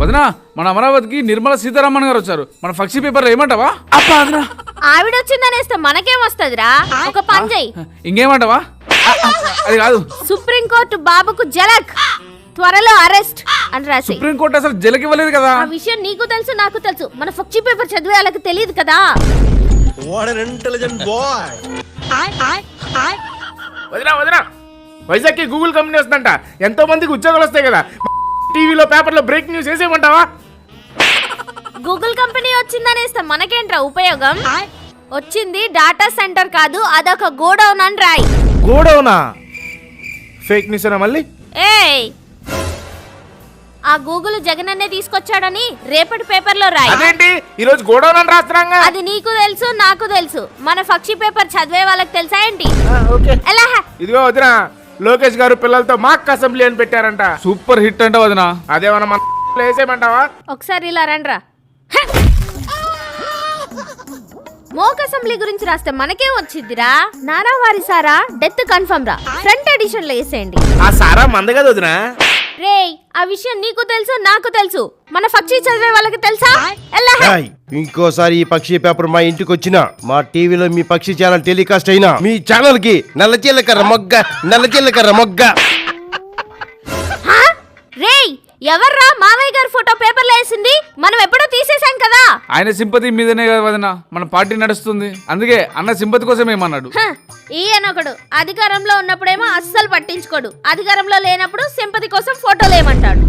వదినా మన అమరావతికి నిర్మలా సీతారామన్ గారు వచ్చారు. మన పక్షి పేపర్లో ఏమంటావా? అబ్బా వదినా ఆవిడ వచ్చిందనేస్తే మనకేం వస్తదిరా? ఒక పని చెయ్యి. ఇంకేమంటావా? అది కాదు, సుప్రీంకోర్టు బాబుకు జలక్ త్వరలో అరెస్ట్ అని రాసి. సుప్రీంకోర్టు అసలు జలకి ఇవ్వలేదు కదా. ఆ విషయం నీకు తెలుసు, నాకు తెలుసు. మన పక్షి పేపర్ చదివే వాళ్ళకి తెలియదు కదా. వదినా వదినా, వైజాగ్కి గూగుల్ కంపెనీ వస్తుందంట. ఎంతో మందికి ఉద్యోగాలు వస్తాయి కదా. టీవీలో పేపర్లో బ్రేకింగ్ న్యూస్ వేసేయమంటావా? గూగుల్ కంపెనీ వచ్చిందనేస్తే మనకేంట్రా ఉపయోగం? వచ్చింది డాటా సెంటర్ కాదు, అదొక గోడౌన్ అని రాయి. గోడౌనా? ఫేక్ న్యూస్ అనా మళ్ళీ? ఏయ్, ఆ గూగుల్ జగనన్నే తీసుకొచ్చాడని రేపటి పేపర్లో రాయి. అదేంటి ఈ రోజు గోడౌన్ అని రాస్తున్నాగా? అది నీకు తెలుసు, నాకు తెలుసు. మన పక్షి పేపర్ చదివే వాళ్ళకి తెలుసా ఏంటి? ఓకే. ఎలా? ఇదిగో వదినా, లోకేష్ గారు పిల్లలతో మాక్ అసెంబ్లీ అని పెట్టారంట. సూపర్ హిట్ అంట వదినా. అదేమన్నా మన వేసేయమంటావా? ఒకసారి ఇలా రండ్రా. మోక్ అసెంబ్లీ గురించి రాస్తే మనకేం వచ్చిద్దిరా? నారా వారి సారా డెత్ కన్ఫర్మ్ రా, ఫ్రంట్ ఎడిషన్ లో వేసేయండి. ఆ సారా మంద కదా వదినా. రేయ్, ఆ విషయం నీకు తెలుసు, నాకు తెలుసు. మన పక్షి చదివే వాళ్ళకి తెలుసా? ఎలా? ఇంకోసారి ఈ పక్షి పేపర్ మా ఇంటికి వచ్చినా, మా టీవీలో మీ పక్షి ఛానల్ టెలికాస్ట్ అయినా, మీ ఛానల్ కి నల్ల జీలకర్ర మొగ్గ. రేయ్, ఎవర్రా మావయ్య గారి ఫోటో పేపర్లో వేసింది? మనం ఎప్పుడో తీసేసాం కదా. ఆయన సింపతి మీదనే కదా వదినా మన పార్టీ నడుస్తుంది. అందుకే అన్న సింపతి కోసం ఏమన్నాడు. ఈయనొకడు అధికారంలో ఉన్నప్పుడేమో అస్సలు పట్టించుకోడు, అధికారంలో లేనప్పుడు సింపతి కోసం ఫోటోలు ఏమంటాడు.